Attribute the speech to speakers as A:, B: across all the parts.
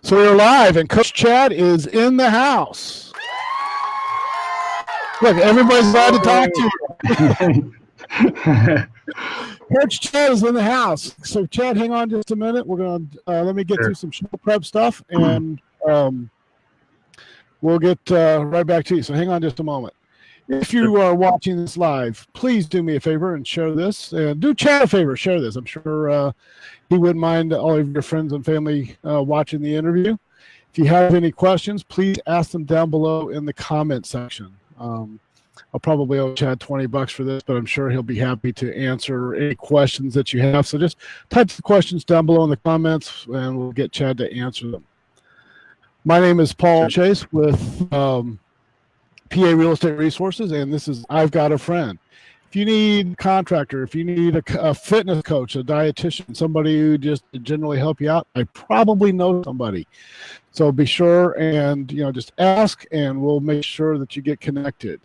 A: So we're live, and Coach Chad is in the house. Look, everybody's allowed to talk to you. Coach Chad is in the house. So, Chad, hang on just a minute. We're going to let me get through some show prep stuff, and we'll get right back to you. So, hang on just a moment. If you are watching this live, please do me a favor and share this. And do Chad a favor, share this. I'm sure he wouldn't mind all of your friends and family watching the interview. If you have any questions, please ask them down below in the comment section. I'll probably owe Chad $20 for this, but I'm sure he'll be happy to answer any questions that you have. So just type the questions down below in the comments, and we'll get Chad to answer them. My name is Paul Chase with PA Real Estate Resources, and this is I've Got a Friend. If you need a contractor, if you need a fitness coach, a dietitian, somebody who just generally help you out, I probably know somebody. So be sure and just ask, and we'll make sure that you get connected.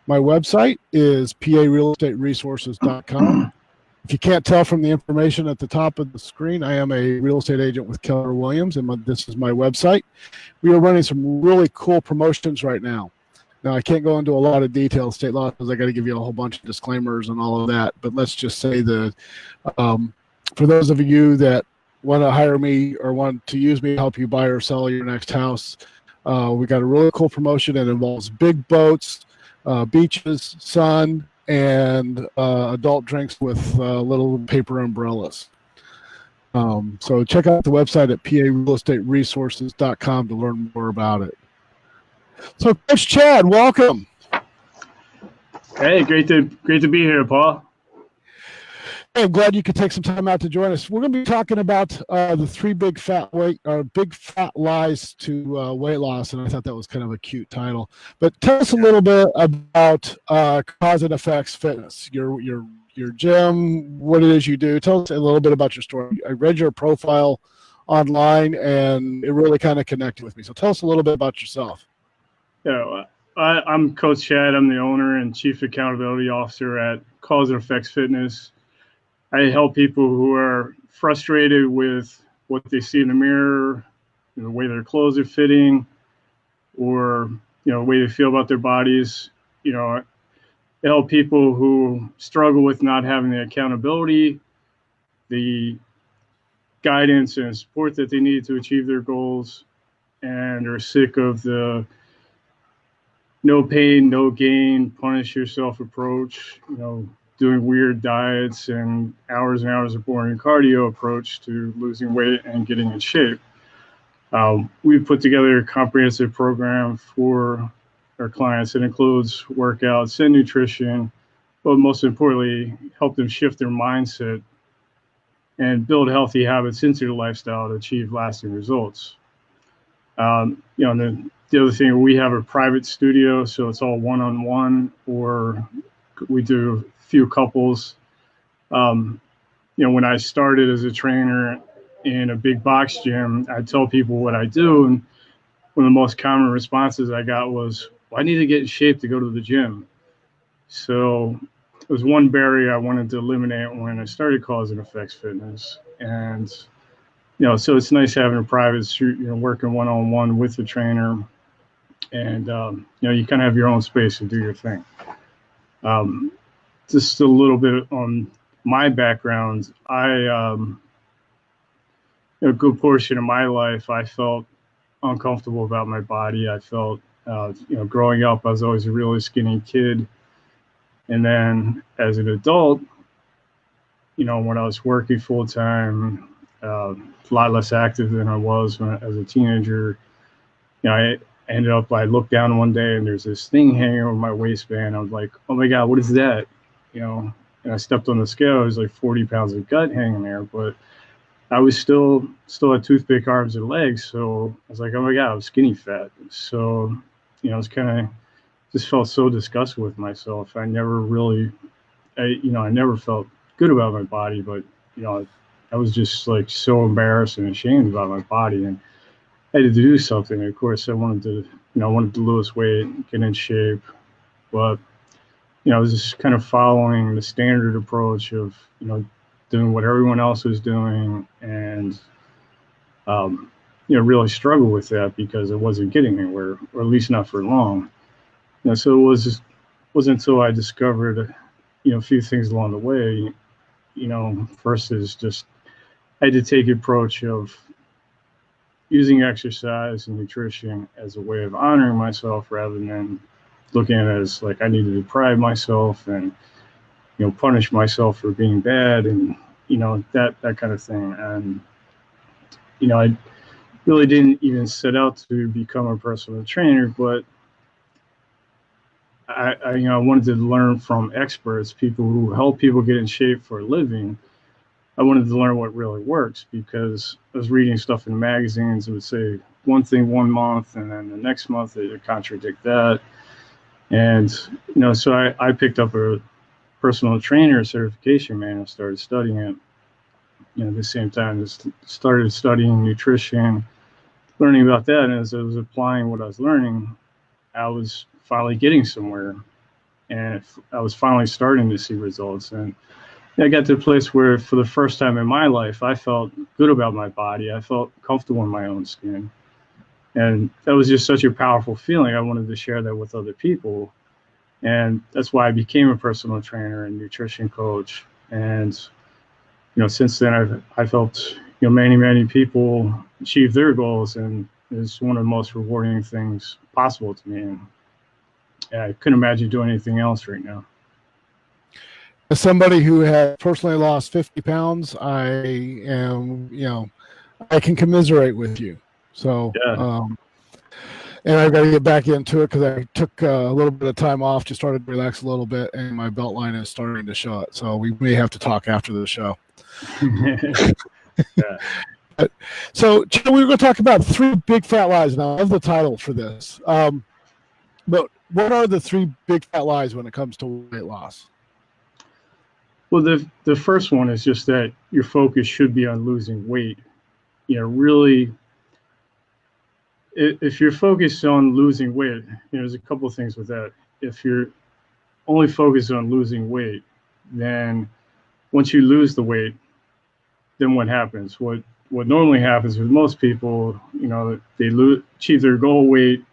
A: My website is parealestateresources.com. If you can't tell from the information at the top of the screen, I am a real estate agent with Keller Williams, and this is my website. We are running some really cool promotions right now. Now, I can't go into a lot of details, state law, because I got to give you a whole bunch of disclaimers and all of that. But let's just say that for those of you that want to hire me or want to use me to help you buy or sell your next house, we got a really cool promotion that involves big boats, beaches, sun, and adult drinks with little paper umbrellas. So check out the website at parealestateresources.com to learn more about it. So, Coach Chad, welcome.
B: Hey, great to be here, Paul.
A: I'm glad you could take some time out to join us. We're going to be talking about the three big fat lies to weight loss, and I thought that was kind of a cute title. But tell us a little bit about Cause and Effects Fitness, your gym, what it is you do. Tell us a little bit about your story. I read your profile online, and it really kind of connected with me. So tell us a little bit about yourself.
B: Yeah, I'm Coach Chad. I'm the owner and Chief Accountability Officer at Cause and Effects Fitness. I help people who are frustrated with what they see in the mirror, the way their clothes are fitting, or the way they feel about their bodies. I help people who struggle with not having the accountability, the guidance and support that they need to achieve their goals, and are sick of the no pain, no gain, punish yourself approach, doing weird diets and hours of boring cardio approach to losing weight and getting in shape. We've put together a comprehensive program for our clients that includes workouts and nutrition, but most importantly, help them shift their mindset and build healthy habits into their lifestyle to achieve lasting results. The other thing, we have a private studio, so it's all one-on-one, or we do a few couples. When I started as a trainer in a big box gym, I tell people what I do, and one of the most common responses I got was, well, I need to get in shape to go to the gym. So it was one barrier I wanted to eliminate when I started Cause and Effects Fitness. And so it's nice having a private shoot, working one-on-one with the trainer, and you kind of have your own space to do your thing. Just a little bit on my background. A good portion of my life, I felt uncomfortable about my body. I felt, growing up, I was always a really skinny kid, and then as an adult, when I was working full time, a lot less active than I was as a teenager. I ended up, I looked down one day and there's this thing hanging over my waistband. I was like, oh my God, what is that? And I stepped on the scale. It was like 40 pounds of gut hanging there, but I was still had toothpick arms and legs. So I was like, oh my God, I was skinny fat. So, it was just felt so disgusted with myself. I never really, I never felt good about my body, but, I was just like so embarrassed and ashamed about my body, and I had to do something. Of course, I wanted to lose weight, get in shape, but I was just kind of following the standard approach of doing what everyone else was doing, and really struggled with that because it wasn't getting anywhere, or at least not for long. So wasn't until I discovered, a few things along the way. First is just I had to take the approach of using exercise and nutrition as a way of honoring myself rather than looking at it as like I need to deprive myself and punish myself for being bad and that kind of thing. And I really didn't even set out to become a personal trainer, but I wanted to learn from experts, people who help people get in shape for a living. I wanted to learn what really works because I was reading stuff in magazines. It would say one thing one month, and then the next month it would contradict that. And so I picked up a personal trainer certification manual, started studying it. At the same time, just started studying nutrition, learning about that. And as I was applying what I was learning, I was finally getting somewhere, and I was finally starting to see results. And I got to a place where, for the first time in my life, I felt good about my body. I felt comfortable in my own skin, and that was just such a powerful feeling. I wanted to share that with other people, and that's why I became a personal trainer and nutrition coach. And since then, I've helped many people achieve their goals, and it's one of the most rewarding things possible to me. And I couldn't imagine doing anything else right now.
A: As somebody who has personally lost 50 pounds, I am, I can commiserate with you. So,
B: Yeah.
A: And I've got to get back into it because I took a little bit of time off, just started to relax a little bit, and my belt line is starting to show it. So we may have to talk after the show.
B: Yeah.
A: So we're going to talk about 3 big fat lies. Now, I love the title for this. But what are the 3 big fat lies when it comes to weight loss?
B: Well, the first one is just that your focus should be on losing weight. Really, if you're focused on losing weight, there's a couple of things with that. If you're only focused on losing weight, then once you lose the weight, then what happens? What normally happens with most people, they achieve their goal weight,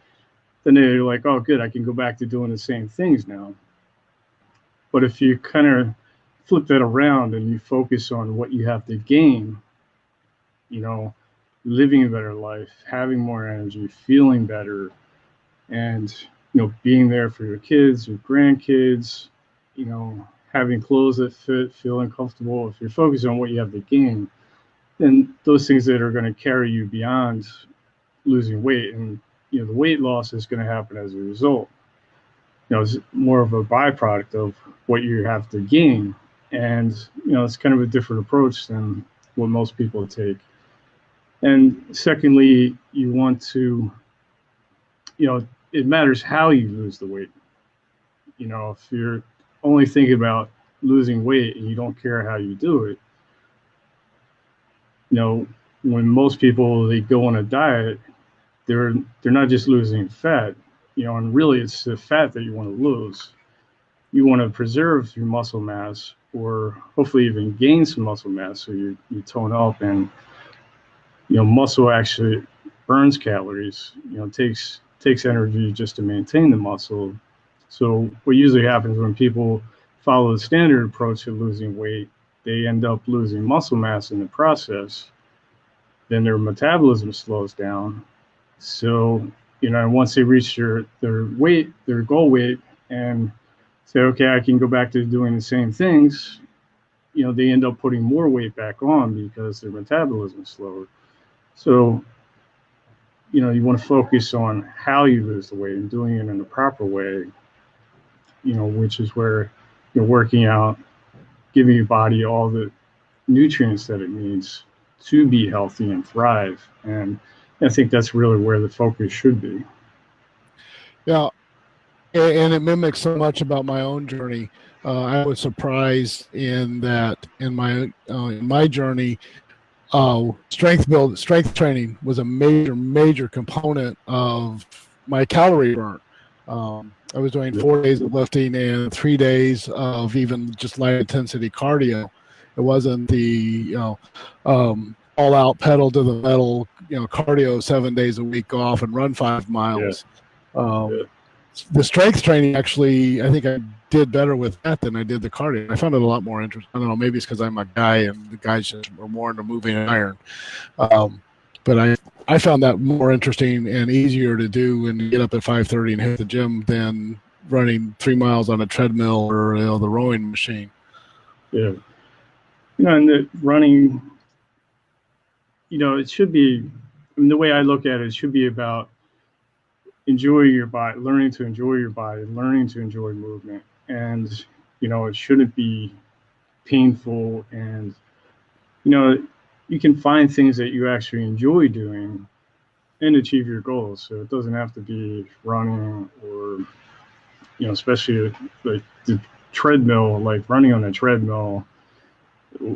B: then they're like, oh, good, I can go back to doing the same things now. But if you kind of flip that around and you focus on what you have to gain, living a better life, having more energy, feeling better, and being there for your kids, your grandkids, having clothes that fit, feeling comfortable. If you're focused on what you have to gain, then those things that are going to carry you beyond losing weight, and the weight loss is going to happen as a result. It's more of a byproduct of what you have to gain, and it's kind of a different approach than what most people take. And secondly, you want to, it matters how you lose the weight. If you're only thinking about losing weight and you don't care how you do it, when most people, they go on a diet, they're not just losing fat, and really it's the fat that you want to lose. You want to preserve your muscle mass, or hopefully even gain some muscle mass, so you tone up. And muscle actually burns calories. Takes energy just to maintain the muscle. So what usually happens when people follow the standard approach to losing weight, they end up losing muscle mass in the process. Then their metabolism slows down. So once they reach their weight, their goal weight, and say, okay, I can go back to doing the same things, they end up putting more weight back on because their metabolism is slower. So, you want to focus on how you lose the weight and doing it in a proper way, which is where you're working out, giving your body all the nutrients that it needs to be healthy and thrive. And I think that's really where the focus should be.
A: Yeah. And it mimics so much about my own journey. I was surprised in that in my journey, strength training was a major component of my calorie burn. I was doing 4 days of lifting and 3 days of even just light intensity cardio. It wasn't the all all out pedal to the metal, cardio 7 days a week, go off and run 5 miles.
B: Yeah.
A: The strength training, actually, I think I did better with that than I did the cardio. I found it a lot more interesting. I don't know, maybe it's because I'm a guy and the guys just are more into moving iron. But I found that more interesting and easier to do and get up at 5:30 and hit the gym than running 3 miles on a treadmill or the rowing machine.
B: Yeah. And the running, it should be, the way I look at it, it should be about enjoying your body, learning to enjoy your body, learning to enjoy movement. And, it shouldn't be painful. And, you can find things that you actually enjoy doing and achieve your goals. So it doesn't have to be running or, especially like the treadmill, like running on a treadmill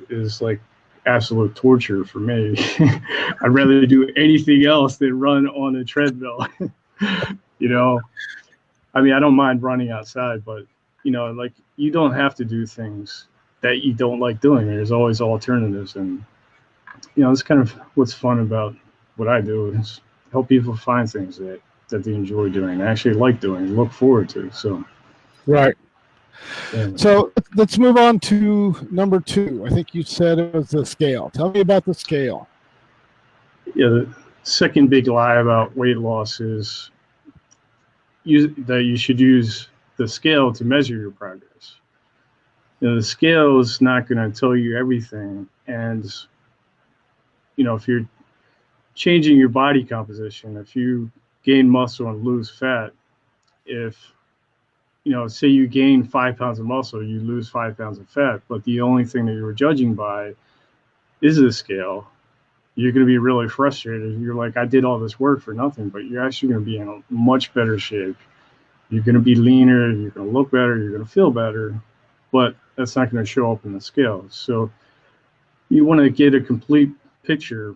B: is like absolute torture for me. I'd rather do anything else than run on a treadmill. I mean, I don't mind running outside, but like you don't have to do things that you don't like doing. There's always alternatives, and it's kind of what's fun about what I do is help people find things that they enjoy doing, actually like doing, look forward to. So
A: right.
B: Yeah.
A: So let's move on to number 2. I think you said it was the scale. Tell me about the scale.
B: Yeah, the second big lie about weight loss is that you should use the scale to measure your progress. The scale is not going to tell you everything. And, if you're changing your body composition, if you gain muscle and lose fat, if, say you gain 5 pounds of muscle, you lose 5 pounds of fat, but the only thing that you were judging by is the scale, you're going to be really frustrated. You're like, I did all this work for nothing, but you're actually going to be in a much better shape. You're going to be leaner, you're going to look better, you're going to feel better, but that's not going to show up in the scale. So you want to get a complete picture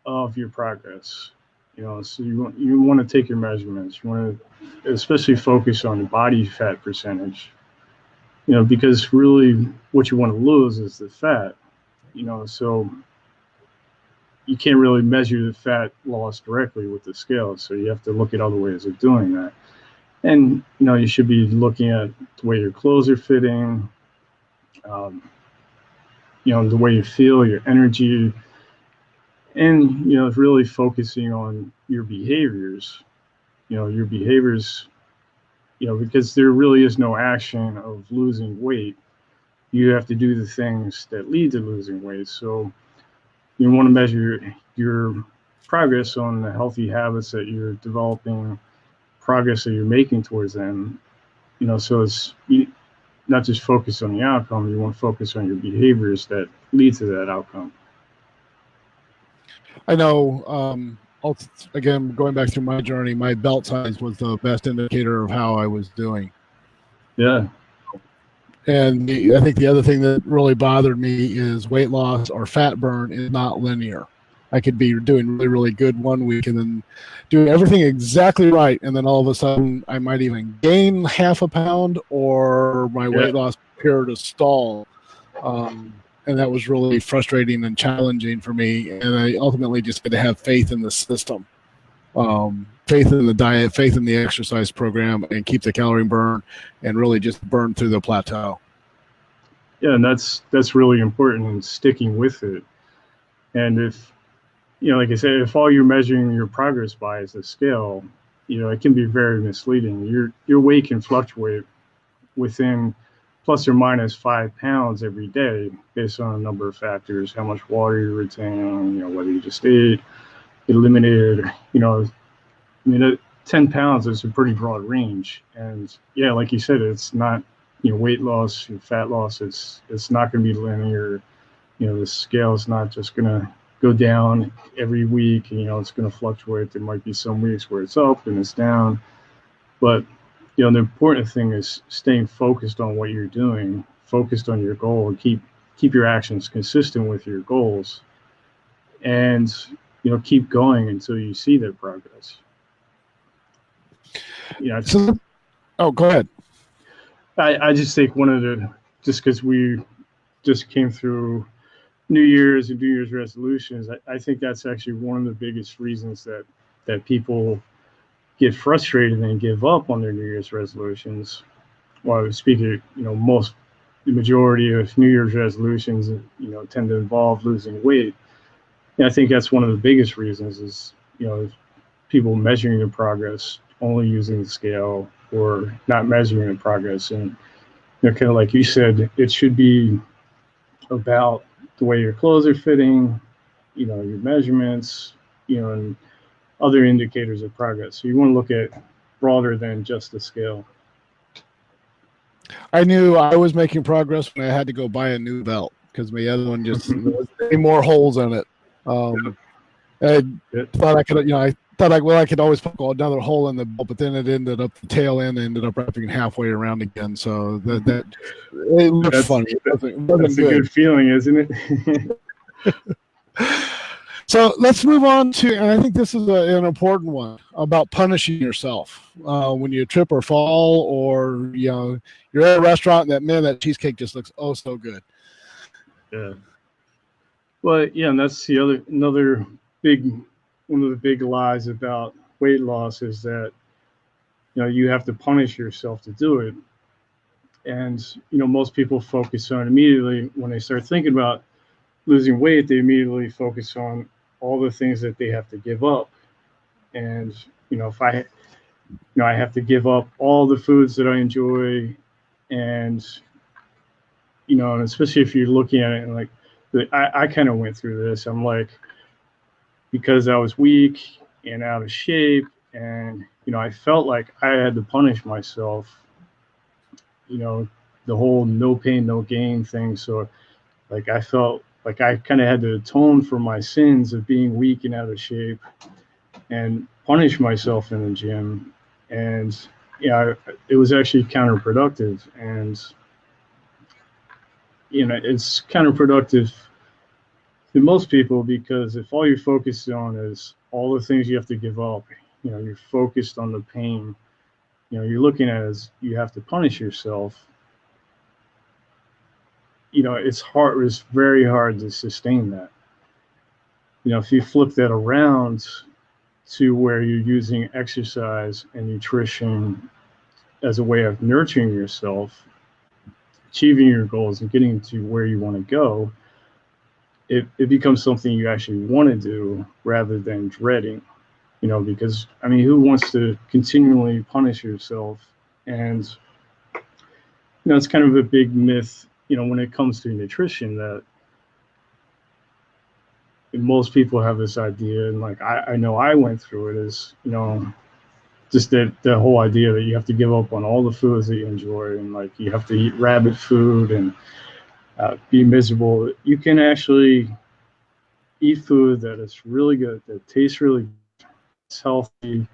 B: of your progress. So you want to take your measurements. You want to especially focus on the body fat percentage, because really what you want to lose is the fat, so you can't really measure the fat loss directly with the scale. So you have to look at other ways of doing that. And, you should be looking at the way your clothes are fitting, the way you feel, your energy, and, really focusing on your behaviors, because there really is no action of losing weight. You have to do the things that lead to losing weight. So you want to measure your progress on the healthy habits that you're developing, progress that you're making towards them, so it's not just focus on the outcome, you want to focus on your behaviors that lead to that outcome.
A: I know, again, going back through my journey, my belt size was the best indicator of how I was doing.
B: Yeah.
A: And I think the other thing that really bothered me is weight loss or fat burn is not linear. I could be doing really, really good one week and then doing everything exactly right. And then all of a sudden I might even gain half a pound or my weight loss appear to stall. And that was really frustrating and challenging for me. And I ultimately just had to have faith in the system, faith in the diet, faith in the exercise program, and keep the calorie burn and really just burn through the plateau.
B: Yeah, and that's really important in sticking with it. And if, like I said, if all you're measuring your progress by is the scale, it can be very misleading. Your weight can fluctuate within plus or minus 5 pounds every day based on a number of factors, how much water you're retaining, whether you just ate, eliminated, 10 pounds is a pretty broad range. And yeah, like you said, it's not, weight loss and fat loss, it's not going to be linear. The scale is not just going to go down every week. It's going to fluctuate. There might be some weeks where it's up and it's down. But, the important thing is staying focused on what you're doing, focused on your goal, and keep your actions consistent with your goals. And, keep going until you see that progress.
A: Oh, go ahead.
B: I just think just because we just came through New Year's and New Year's resolutions, I think that's actually one of the biggest reasons that people get frustrated and give up on their New Year's resolutions. Well, speaking, the majority of New Year's resolutions, tend to involve losing weight. And I think that's one of the biggest reasons is, people measuring their progress only using the scale or not measuring the progress. And, kind of like you said, it should be about the way your clothes are fitting, your measurements, and other indicators of progress. So you want to look at broader than just the scale.
A: I knew I was making progress when I had to go buy a new belt because my other one just there was any more holes in it. I thought I could, I thought I could always put another hole in the belt, but then it ended up the tail end ended up wrapping halfway around again. So that it looked funny. It wasn't
B: that's good. A good feeling, isn't it?
A: So let's move on to, and I think this is an important one about punishing yourself when you trip or fall, or you're at a restaurant and that cheesecake just looks oh so good.
B: Yeah. Well, yeah, and that's another one of the big lies about weight loss is that you have to punish yourself to do it, and most people focus on immediately when they start thinking about losing weight, they immediately focus on all the things that they have to give up. And, if I have to give up all the foods that I enjoy and, and especially if you're looking at it and like, I kind of went through this. I'm like, because I was weak and out of shape and, I felt like I had to punish myself, the whole no pain, no gain thing. So like, I felt like I kind of had to atone for my sins of being weak and out of shape and punish myself in the gym. And, it was actually counterproductive. And, it's counterproductive to most people because if all you're focused on is all the things you have to give up, you're focused on the pain, you're looking at it as you have to punish yourself. It's very hard to sustain that. If you flip that around to where you're using exercise and nutrition as a way of nurturing yourself, achieving your goals and getting to where you want to go, it becomes something you actually want to do rather than dreading, because who wants to continually punish yourself? And, it's kind of a big myth when it comes to nutrition that most people have this idea, and like I know I went through it, is just the whole idea that you have to give up on all the foods that you enjoy and like you have to eat rabbit food and be miserable. You can actually eat food that is really good, that tastes really good, it's healthy,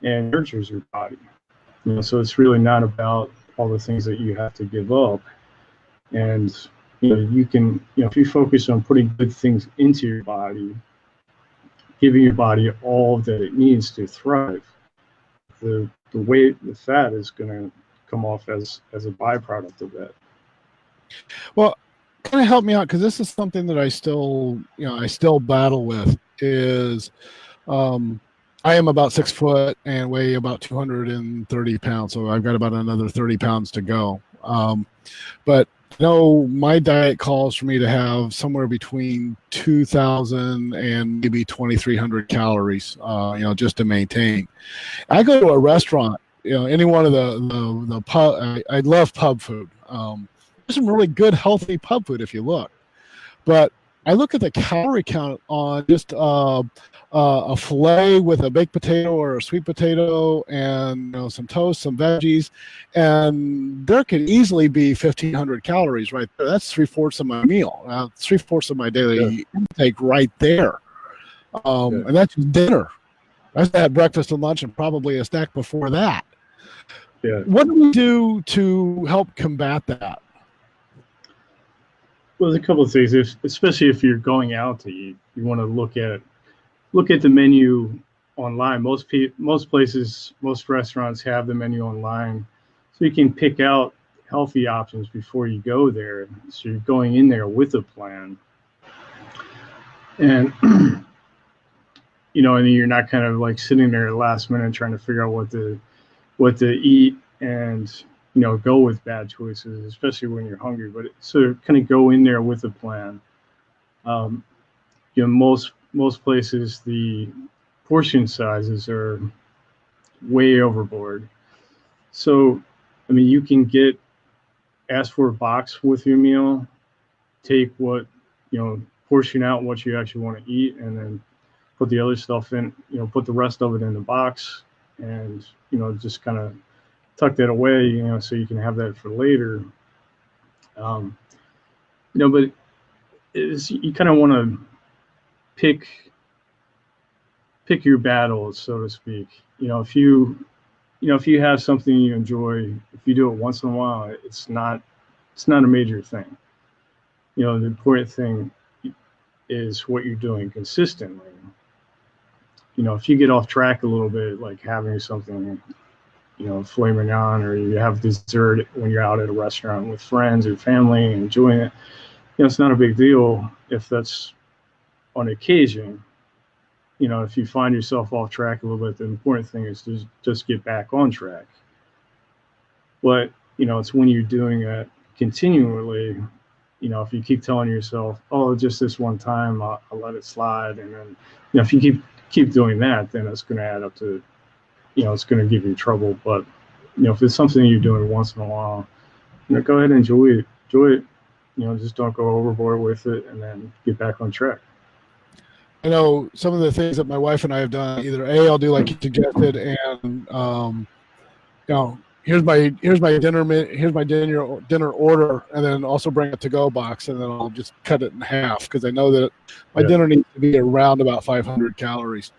B: and nurtures your body. So it's really not about all the things that you have to give up. And you can, if you focus on putting good things into your body, giving your body all that it needs to thrive, the weight, the fat is going to come off as a byproduct of that.
A: Well, kind of help me out because this is something that I still battle with. Is I am about 6 foot and weigh about 230 pounds, so I've got about another 30 pounds to go. But my diet calls for me to have somewhere between 2,000 and maybe 2,300 calories, just to maintain. I go to a restaurant, any one of the pub. I love pub food. There's some really good, healthy pub food if you look. But I look at the calorie count on just a fillet with a baked potato or a sweet potato and some toast, some veggies, and there could easily be 1,500 calories right there. That's 3/4 of my meal. 3/4 of my daily intake right there. And that's dinner. I had breakfast and lunch and probably a snack before that.
B: Yeah.
A: What do we do to help combat that?
B: Well, there's a couple of things, especially if you're going out to eat, you want to look at the menu online. Most places, most restaurants have the menu online, so you can pick out healthy options before you go there. So you're going in there with a plan. And and you're not kind of like sitting there at the last minute trying to figure out what to eat, and go with bad choices, especially when you're hungry. But so kind of go in there with a plan. um, most places the portion sizes are way overboard. So I mean, you can ask for a box with your meal, take what, portion out what you actually want to eat, and then put the other stuff in, put the rest of it in the box, and just kind of tuck that away, so you can have that for later. um, but you kind of want to pick your battles, so to speak. If you have something you enjoy, if you do it once in a while, it's not a major thing. The important thing is what you're doing consistently. If you get off track a little bit, like having something, filet mignon, or you have dessert when you're out at a restaurant with friends or family and enjoying it, it's not a big deal if that's on occasion. If you find yourself off track a little bit, the important thing is to just get back on track. But, it's when you're doing it continually, if you keep telling yourself, oh, just this one time, I'll let it slide. And then, if you keep doing that, then it's going to add up to, it's going to give you trouble. But, if it's something you're doing once in a while, go ahead and enjoy it. Just don't go overboard with it, and then get back on track.
A: I know some of the things that my wife and I have done. Either I'll do like you suggested, and here's my dinner order, and then also bring a to-go box, and then I'll just cut it in half because I know that my dinner needs to be around about 500 calories.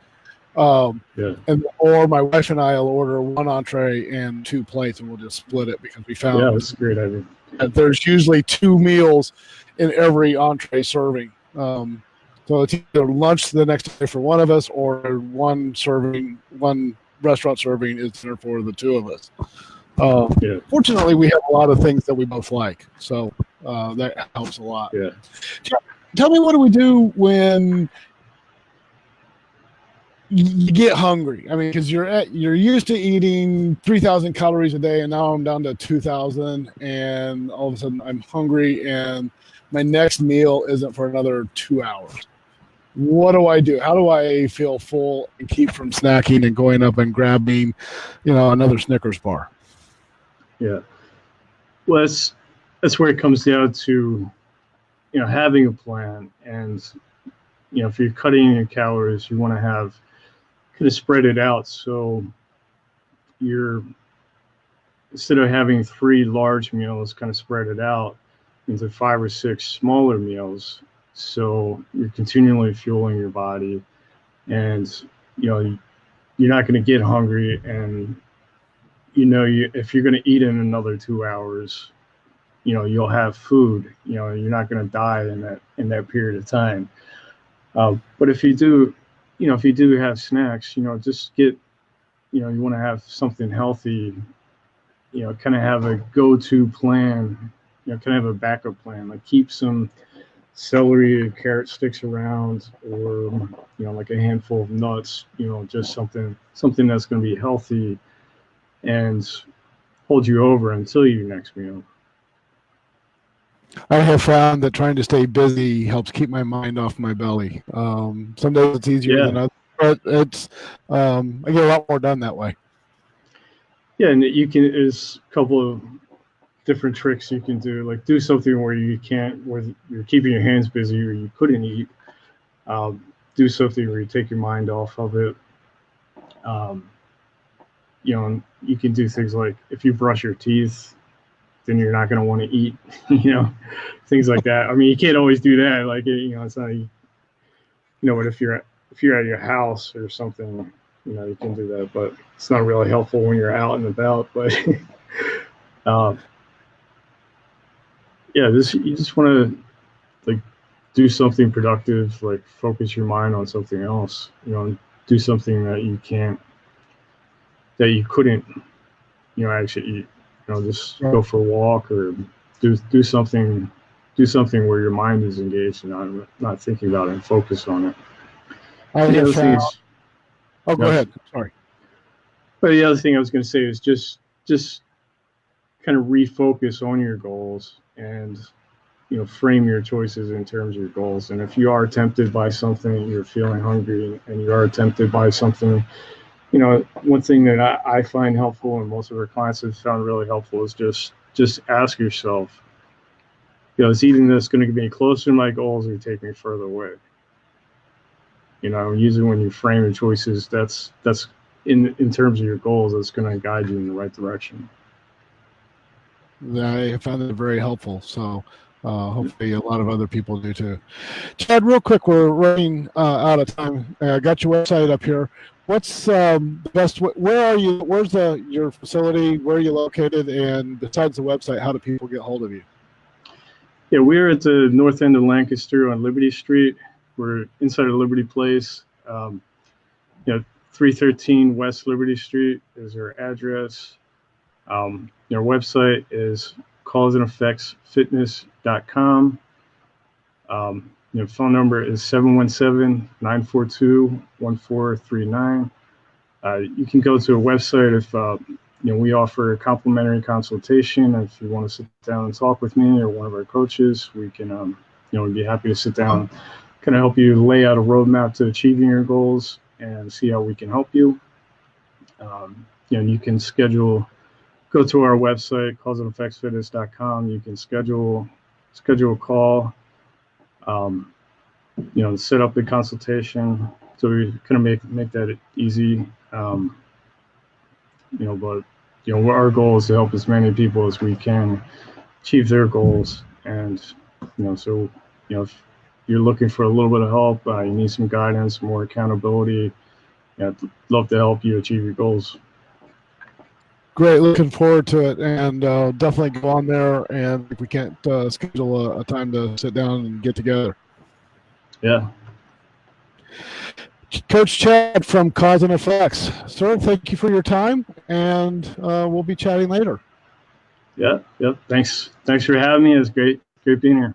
A: Or my wife and I will order one entree and 2 plates, and we'll just split it because we found
B: that's a great idea.
A: There's usually 2 meals in every entree serving. So it's either lunch the next day for one of us, or one restaurant serving is dinner for the 2 of us. Fortunately, we have a lot of things that we both like, so that helps a lot.
B: Yeah.
A: Tell me, what do we do when you get hungry? I mean, because you're used to eating 3,000 calories a day, and now I'm down to 2,000, and all of a sudden I'm hungry, and my next meal isn't for another 2 hours. What do I do? How do I feel full and keep from snacking and going up and grabbing, another Snickers bar?
B: Yeah. Well, that's where it comes down to, having a plan. And, if you're cutting your calories, you want to have kind of spread it out. So instead of having 3 large meals, kind of spread it out into 5 or 6 smaller meals. So you're continually fueling your body, and, you're not going to get hungry. And, if you're going to eat in another 2 hours, you'll have food, you're not going to die in that period of time. But if you do have snacks, just get, you want to have something healthy, kind of have a go-to plan, kind of have a backup plan, like keep some celery and carrot sticks around, or, like a handful of nuts, just something that's going to be healthy and hold you over until your next meal.
A: I have found that trying to stay busy helps keep my mind off my belly. Some days it's easier than others, but it's I get a lot more done that way. Yeah,
B: and there's a couple of different tricks you can do. Like, do something where you're keeping your hands busy or you couldn't eat. Do something where you take your mind off of it. And you can do things like, if you brush your teeth, then you're not going to want to eat, things like that. I mean, you can't always do that. Like, it's not, but if you're at your house or something, you can do that, but it's not really helpful when you're out and about. But, you just want to, like, do something productive, like focus your mind on something else, do something that you couldn't, actually eat. Just go for a walk, or do something do something where your mind is engaged and not thinking about it and focus on it.
A: I
B: The
A: have
B: other thing
A: found.
B: is,
A: Oh, go ahead. Sorry.
B: but the other thing I was going to say is just kind of refocus on your goals and frame your choices in terms of your goals. And if you are tempted by something, you're feeling hungry, and you are tempted by something, one thing that I find helpful, and most of our clients have found really helpful, is just ask yourself, is eating this going to get me closer to my goals or take me further away? Usually when you frame your choices, that's in terms of your goals, that's going to guide you in the right direction.
A: I found it very helpful. So hopefully a lot of other people do too. Chad, real quick, we're running out of time. I got your website up here. What's the best? Where are you? Where's your facility? Where are you located? And besides the website, how do people get hold of you?
B: Yeah, we're at the north end of Lancaster on Liberty Street. We're inside of Liberty Place. 313 West Liberty Street is our address. Our website is causeandeffectsfitness.com. Phone number is 717-942-1439. You can go to a website if we offer a complimentary consultation. If you want to sit down and talk with me or one of our coaches, we can we'd be happy to sit down, kind of help you lay out a roadmap to achieving your goals and see how we can help you. You can go to our website, causeandeffectsfitness.com. You can schedule a call, set up the consultation. So we kind of make that easy. But our goal is to help as many people as we can achieve their goals. And, so, if you're looking for a little bit of help, you need some guidance, more accountability, I'd love to help you achieve your goals.
A: Great. Looking forward to it. And definitely go on there. And if we can't schedule a time to sit down and get together.
B: Yeah.
A: Coach Chad from Cause and Effects. Sir, thank you for your time, and we'll be chatting later.
B: Yeah. Thanks for having me. It was great being here.